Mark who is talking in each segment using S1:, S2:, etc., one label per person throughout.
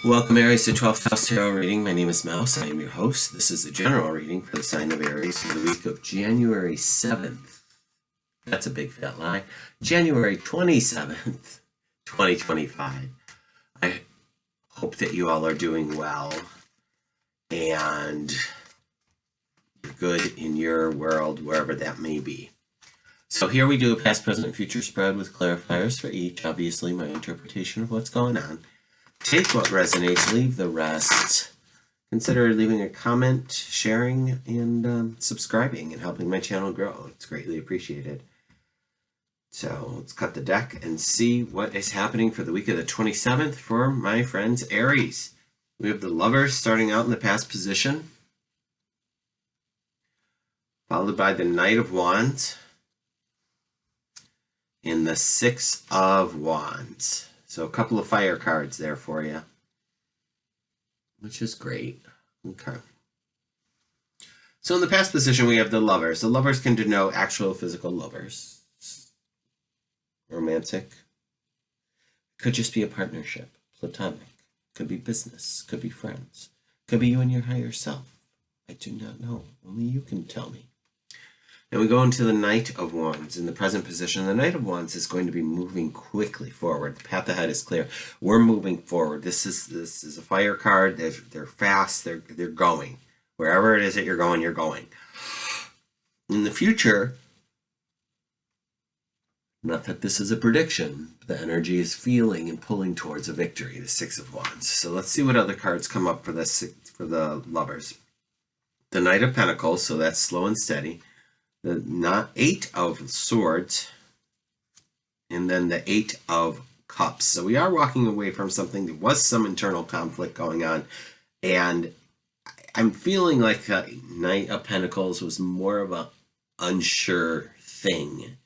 S1: Welcome, Aries, to 12th House Tarot Reading. My name is Mouse. I am your host. This is a general reading for the sign of Aries for the week of January 7th. That's a big fat lie. January 27th, 2025. I hope that you all are doing well and you're good in your world, wherever that may be. So here we do a past, present, and future spread with clarifiers for each. Obviously, my interpretation of what's going on. Take what resonates, leave the rest. Consider leaving a comment, sharing, and subscribing and helping my channel grow. It's greatly appreciated. So let's cut the deck and see what is happening for the week of the 27th for my friends Aries. We have the Lovers starting out in the past position, followed by the Knight of Wands and the Six of Wands. So a couple of fire cards there for you, which is great. Okay. So in the past position, we have the Lovers. The Lovers can denote actual physical lovers. Romantic. Could just be a partnership. Platonic. Could be business. Could be friends. Could be you and your higher self. I do not know. Only you can tell me. Now we go into the Knight of Wands. In the present position, the Knight of Wands is going to be moving quickly forward. The path ahead is clear. We're moving forward. This is a fire card. They're fast. They're going. Wherever it is that you're going, you're going. In the future, not that this is a prediction, the energy is feeling and pulling towards a victory, the Six of Wands. So let's see what other cards come up for the Lovers. The Knight of Pentacles, so that's slow and steady. The Eight of Swords, and then the Eight of Cups. So we are walking away from something. There was some internal conflict going on, and I'm feeling like the Knight of Pentacles was more of a unsure thing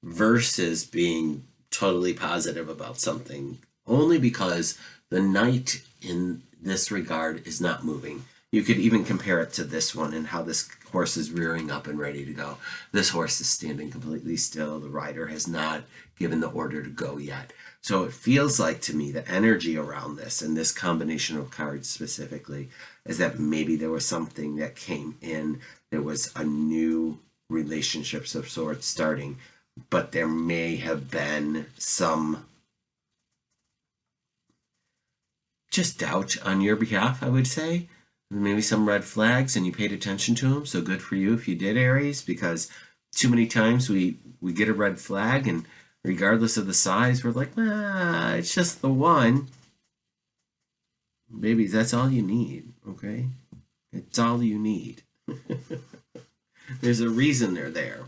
S1: versus being totally positive about something, only because the Knight in this regard is not moving. You could even compare it to this one and how this horse is rearing up and ready to go. This horse is standing completely still. The rider has not given the order to go yet. So it feels like to me the energy around this and this combination of cards specifically is that maybe there was something that came in. There was a new relationships of sorts starting, but there may have been some just doubt on your behalf, I would say. Maybe some red flags and you paid attention to them. So good for you if you did, Aries, because too many times we get a red flag and regardless of the size, we're like, it's just the one. Baby, that's all you need, okay? It's all you need. There's a reason they're there.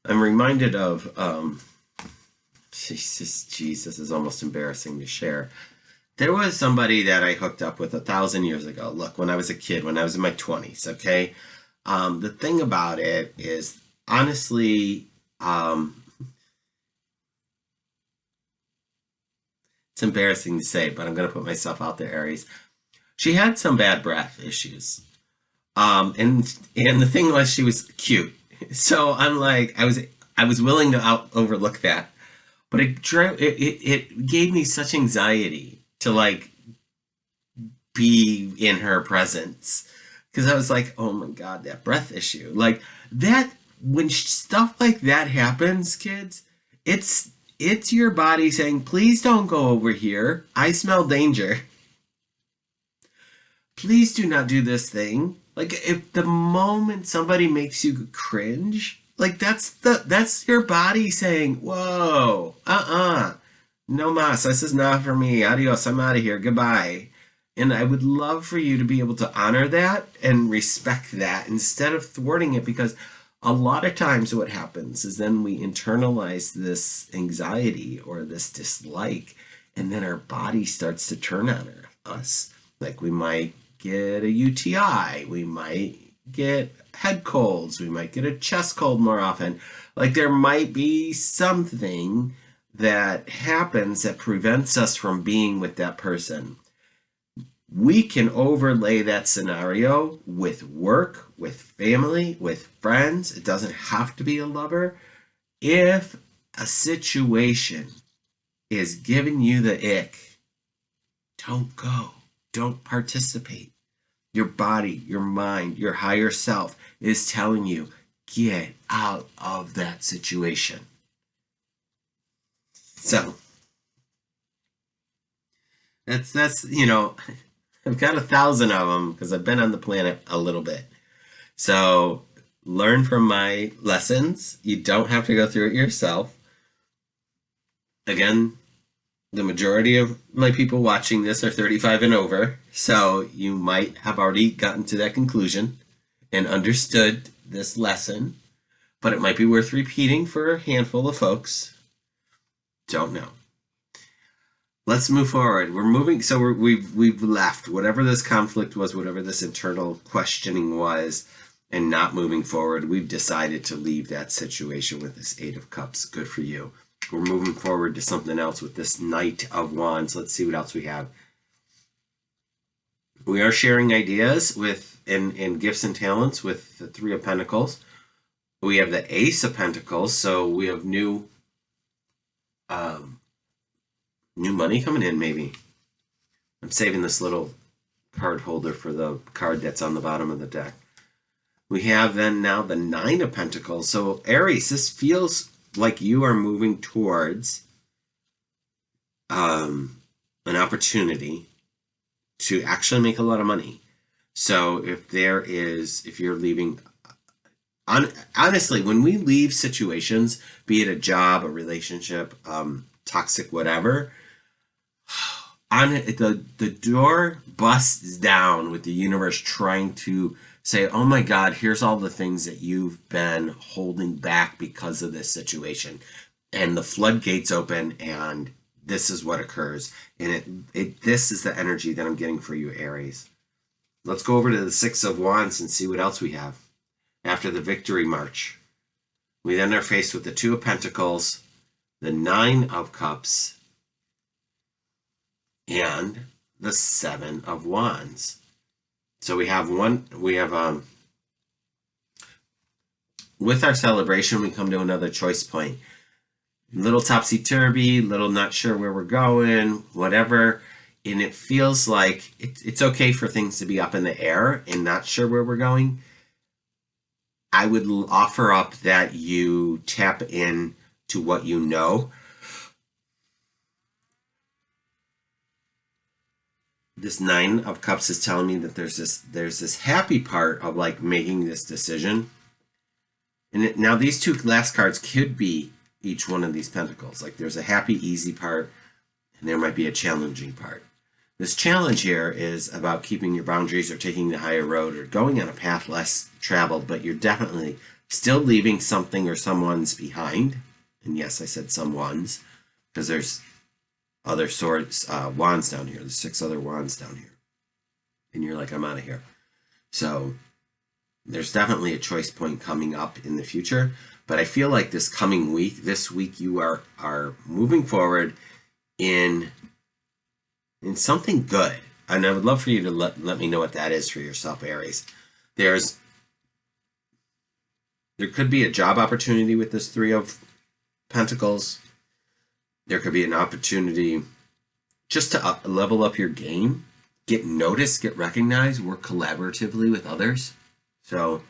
S1: I'm reminded of, Jesus, this is almost embarrassing to share. There was somebody that I hooked up with 1,000 years ago. Look, when I was a kid, when I was in my 20s, okay? The thing about it is, honestly, it's embarrassing to say, but I'm going to put myself out there, Aries. She had some bad breath issues. And the thing was, she was cute. So I'm like, I was willing to overlook that. But it gave me such anxiety to like be in her presence, because I was like, oh my God, that breath issue, like that, when stuff like that happens, kids, it's your body saying, please don't go over here, I smell danger, please do not do this thing. Like, if the moment somebody makes you cringe, like that's your body saying, whoa, no mas, this is not for me. Adios, I'm out of here. Goodbye. And I would love for you to be able to honor that and respect that instead of thwarting it, because a lot of times what happens is then we internalize this anxiety or this dislike, and then our body starts to turn on us. Like, we might get a UTI, we might get head colds, we might get a chest cold more often. Like, there might be something that happens that prevents us from being with that person. We can overlay that scenario with work, with family, with friends. It doesn't have to be a lover. If a situation is giving you the ick, Don't go. Don't participate. Your body, your mind, your higher self is telling you, get out of that situation. So that's you know, I've got 1,000 of them because I've been on the planet a little bit. So learn from my lessons. You don't have to go through it yourself. Again, the majority of my people watching this are 35 and over, so you might have already gotten to that conclusion and understood this lesson, but it might be worth repeating for a handful of folks. Don't know. Let's move forward. We're moving, so we've left whatever this conflict was, whatever this internal questioning was, and not moving forward. We've decided to leave that situation with this Eight of Cups. Good for you. We're moving forward to something else with this Knight of Wands. Let's see what else we have. We are sharing ideas with and gifts and talents with the Three of Pentacles. We have the Ace of Pentacles, so we have new money coming in, maybe. I'm saving this little card holder for the card that's on the bottom of the deck. We have then now the Nine of Pentacles. So Aries, this feels like you are moving towards an opportunity to actually make a lot of money. So if you're leaving, honestly, when we leave situations, be it a job, a relationship, toxic, whatever, the door busts down with the universe trying to say, oh my God, here's all the things that you've been holding back because of this situation. And the floodgates open and this is what occurs. And this is the energy that I'm getting for you, Aries. Let's go over to the Six of Wands and see what else we have. After the Victory March, we then are faced with the Two of Pentacles, the Nine of Cups, and the Seven of Wands. So with our celebration, we come to another choice point. Little topsy-turvy, little not sure where we're going, whatever. And it feels like it's okay for things to be up in the air and not sure where we're going. I would offer up that you tap in to what you know. This Nine of Cups is telling me that there's this happy part of like making this decision. And now these two last cards could be each one of these pentacles. Like there's a happy, easy part, and there might be a challenging part. This challenge here is about keeping your boundaries or taking the higher road or going on a path less traveled, but you're definitely still leaving something or someone's behind. And yes, I said someone's, because there's other swords, wands down here. There's 6 other wands down here. And you're like, I'm out of here. So there's definitely a choice point coming up in the future. But I feel like this week you are moving forward in something good. And I would love for you to let me know what that is for yourself, Aries. There could be a job opportunity with this Three of Pentacles. There could be an opportunity just to level up your game, get noticed, get recognized, work collaboratively with others. So,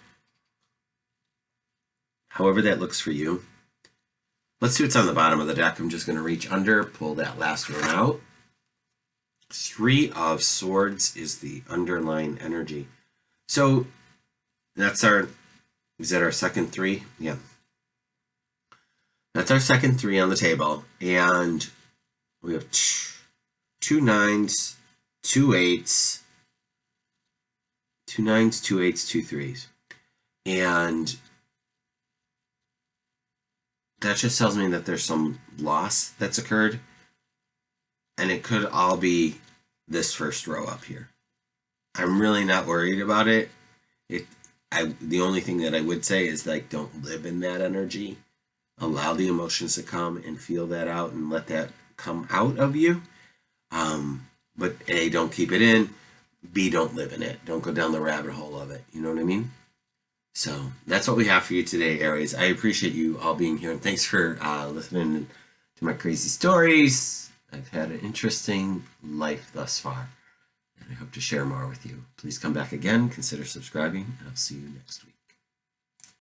S1: however that looks for you. Let's see what's on the bottom of the deck. I'm just going to reach under, pull that last one out. Three of Swords is the underlying energy. So, is that our second 3? Yeah. That's our second 3 on the table, and we have 2 9s, 2 8s, 2 9s, 2 8s, 2 3s. And that just tells me that there's some loss that's occurred, and it could all be this first row up here. I'm really not worried about it. The only thing that I would say is, like, don't live in that energy. Allow the emotions to come and feel that out and let that come out of you. But A, don't keep it in. B, don't live in it. Don't go down the rabbit hole of it. You know what I mean? So that's what we have for you today, Aries. I appreciate you all being here, and thanks for listening to my crazy stories. I've had an interesting life thus far, and I hope to share more with you. Please come back again, consider subscribing, and I'll see you next week.